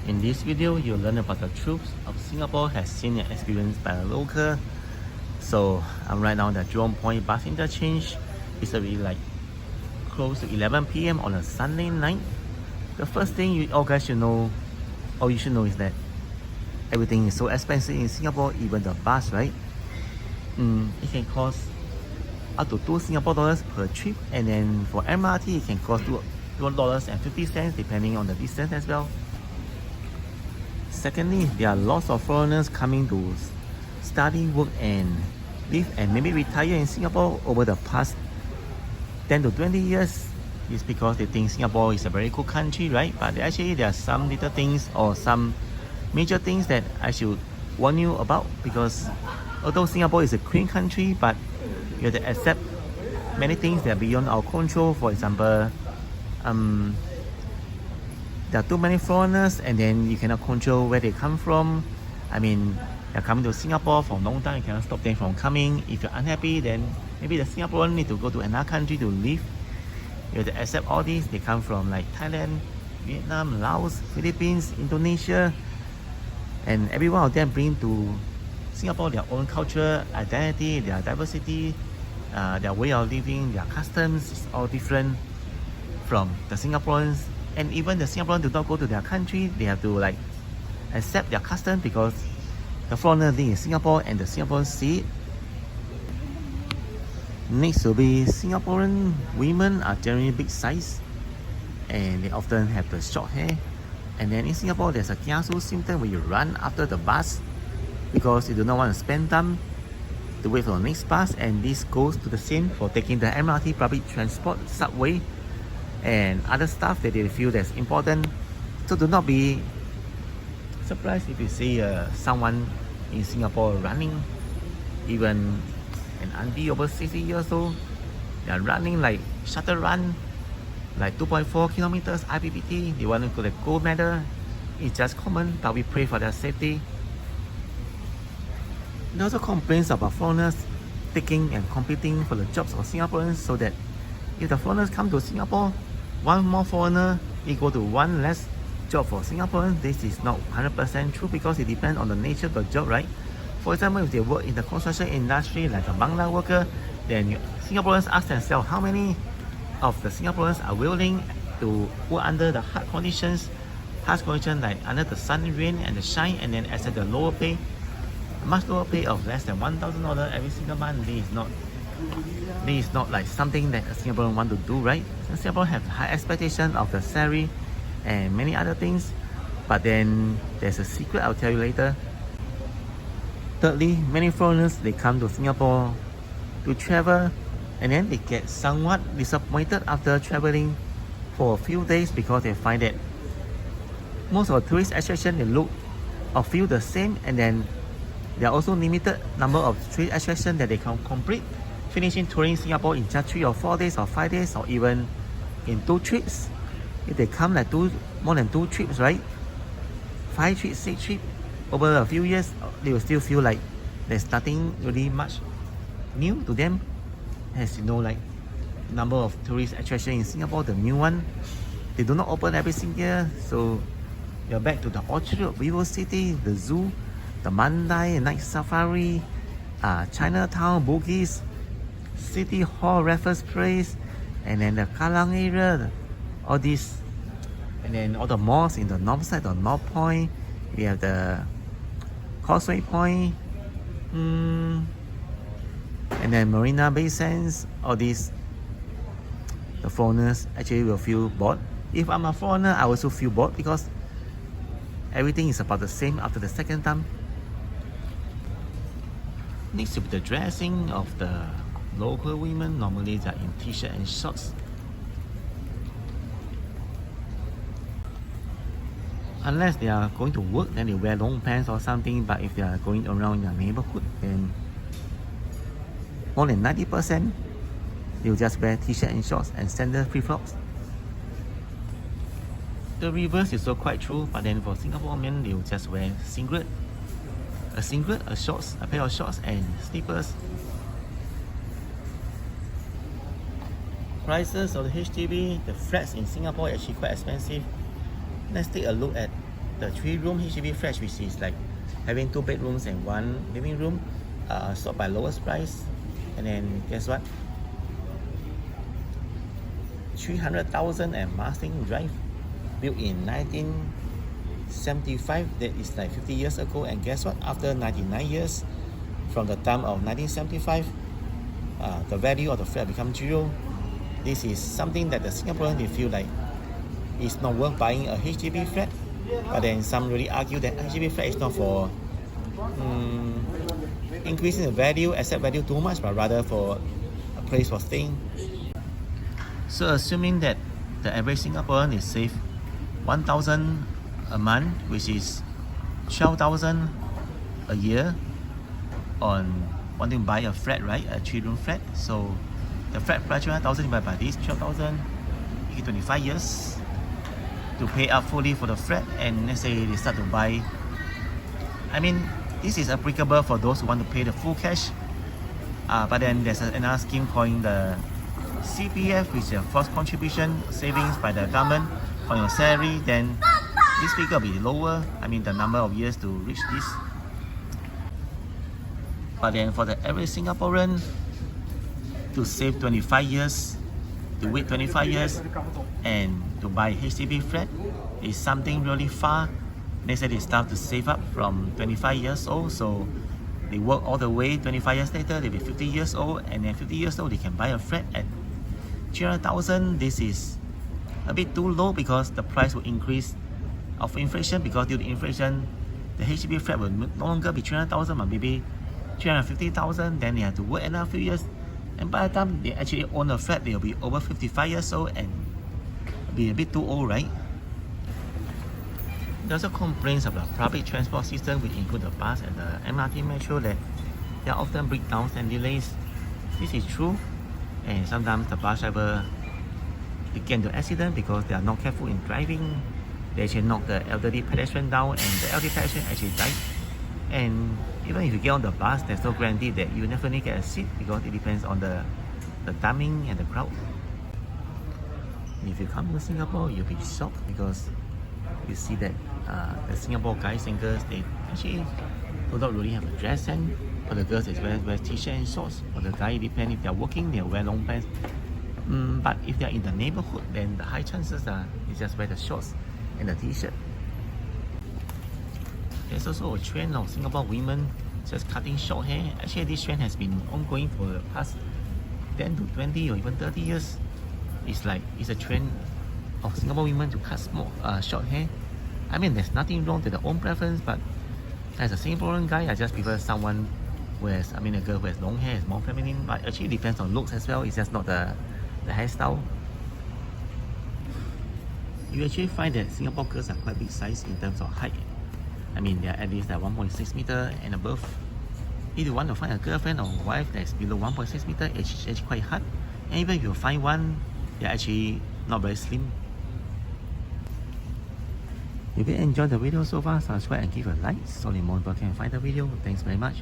In this video, you'll learn about the truths of Singapore as seen and experienced by a local. So I'm right now at the Jurong Point bus interchange. It's already like close to 11 p.m. on a Sunday night. The first thing you all guys should know, or you should know, is that everything is so expensive in Singapore, even the bus, right? It can cost up to 2 Singapore dollars per trip, and then for MRT it can cost $2.50 depending on the distance as well. Secondly, there are lots of foreigners coming to study, work and live and maybe retire in Singapore over the past 10 to 20 years. It's because they think Singapore is a very cool country, right? But actually there are some little things or some major things that I should warn you about, because although Singapore is a clean country, but you have to accept many things that are beyond our control. For example, there are too many foreigners and then you cannot control where they come from. I mean, they're coming to Singapore for a long time, you cannot stop them from coming. If you're unhappy, then maybe the Singaporean need to go to another country to live. You have to accept all these. They come from like Thailand, Vietnam, Laos, Philippines, Indonesia, and every one of them bring to Singapore their own culture, identity, their diversity, their way of living, their customs is all different from the Singaporeans. And even the Singaporeans do not go to their country, they have to like accept their custom because the foreigners live in Singapore and the Singaporeans see it. Next will be Singaporean women are generally big size and they often have the short hair. And then in Singapore there's a kiasu symptom where you run after the bus because you do not want to spend time to wait for the next bus. And this goes to the same for taking the MRT, public transport, subway and other stuff that they feel that's important. So do not be surprised if you see someone in Singapore running, even an auntie over 60 years old. They are running like shuttle run, like 2.4 kilometers IPPT. They want to go the gold medal. It's just common, but we pray for their safety. They also complains about foreigners taking and competing for the jobs of Singaporeans, so that if the foreigners come to Singapore, one more foreigner equal to one less job for Singaporeans. This is not 100% true because it depends on the nature of the job, right? For example, if they work in the construction industry like a Bangla worker, then Singaporeans ask themselves how many of the Singaporeans are willing to work under the hard conditions like under the sun, rain and the shine, and then accept the lower pay, much lower pay of less than $1,000 every single month. This is not like something that a Singaporean want to do, right? Singapore have high expectation of the salary and many other things, but then there's a secret I'll tell you later. Thirdly, many foreigners, they come to Singapore to travel and then they get somewhat disappointed after traveling for a few days because they find that most of the tourist attractions they look or feel the same, and then there are also limited number of tourist attractions that they can complete, finishing touring Singapore in just 3 or 4 days or 5 days or even in 2 trips. If they come like more than 2 trips, right? 5 trips, 6 trips over a few years, they will still feel like there's nothing really much new to them. As you know, like number of tourist attractions in Singapore, the new one, they do not open every single year. So you're back to the Orchard Road, VivoCity, the zoo, the Mandai Night Safari, Chinatown, Bugis, City Hall, Raffles Place, and then the Kallang area, all these, and then all the malls in the north side, the North Point, we have the Causeway Point, and then Marina Bay Sands. All these, the foreigners actually will feel bored. If I'm a foreigner, I also feel bored because everything is about the same after the second time. Next to be the dressing of the local women. Normally they are in t-shirt and shorts. Unless they are going to work, then they wear long pants or something. But if they are going around their neighborhood, then more than 90% they'll just wear t-shirt and shorts and sandal flip-flops. The reverse is also quite true, but then for Singapore men, they'll just wear a singlet, a shorts, a pair of shorts and slippers. Prices of the HDB, the flats in Singapore are actually quite expensive. Let's take a look at the 3-room HDB flat, which is like having 2 bedrooms and 1 living room, sold by lowest price. And then guess what? 300,000 at Mustang Drive, built in 1975. That is like 50 years ago. And guess what? After 99 years from the time of 1975, the value of the flat become zero. This is something that the Singaporeans, they feel like it's not worth buying a HDB flat. But then some really argue that HDB flat is not for increasing the value, asset value too much, but rather for a place for staying. So assuming that the average Singaporean is save 1,000 a month, which is 12,000 a year on wanting to buy a flat, right? A 3-room flat. So the flat price 300,000 divided by this 12,000, you get 25 years to pay up fully for the flat. And let's say they start to buy. I mean, this is applicable for those who want to pay the full cash. But then there's another scheme called the CPF, which is a forced contribution savings by the government on your salary. Then this figure will be lower. I mean, the number of years to reach this. But then for the average Singaporean, to save 25 years, to wait 25 years, and to buy HDB flat is something really far. They said they start to save up from 25 years old, so they work all the way. 25 years later, they'll be 50 years old, and then 50 years old, they can buy a flat at 300,000. This is a bit too low because the price will increase of inflation. Because due to inflation, the HDB flat will no longer be 300,000, but maybe 350,000. Then they have to wait another few years, and by the time they actually own a flat, they'll be over 55 years old and be a bit too old, right? There's also complaints about the public transport system, which include the bus and the MRT metro, that there are often breakdowns and delays. This is true, and sometimes the bus driver, they get into accident because they are not careful in driving. They actually knock the elderly pedestrian down, and the elderly pedestrian actually died. And even if you get on the bus, there's no guarantee that you definitely get a seat because it depends on the timing and the crowd. If you come to Singapore, you'll be shocked because you see that the Singapore guys and girls, they actually do not really have a dress sense. For the girls, they wear t-shirt and shorts. For the guy, it depends. If they're working, they'll wear long pants. But if they're in the neighborhood, then the high chances are they just wear the shorts and the t-shirt. There's also a trend of Singapore women just cutting short hair. Actually, this trend has been ongoing for the past 10 to 20 or even 30 years. It's a trend of Singapore women to cut short hair. I mean, there's nothing wrong with their own preference, but as a Singaporean guy, I just prefer someone who has, a girl who has long hair is more feminine, but actually depends on looks as well. It's just not the hairstyle. You actually find that Singapore girls are quite big size in terms of height. I mean, they're at least 1.6 meter and above. If you want to find a girlfriend or wife that's below 1.6 meter, it's actually quite hard. And even if you find one, they're actually not very slim. If you enjoyed the video so far, subscribe and give a like so that more people can find the video. Thanks very much.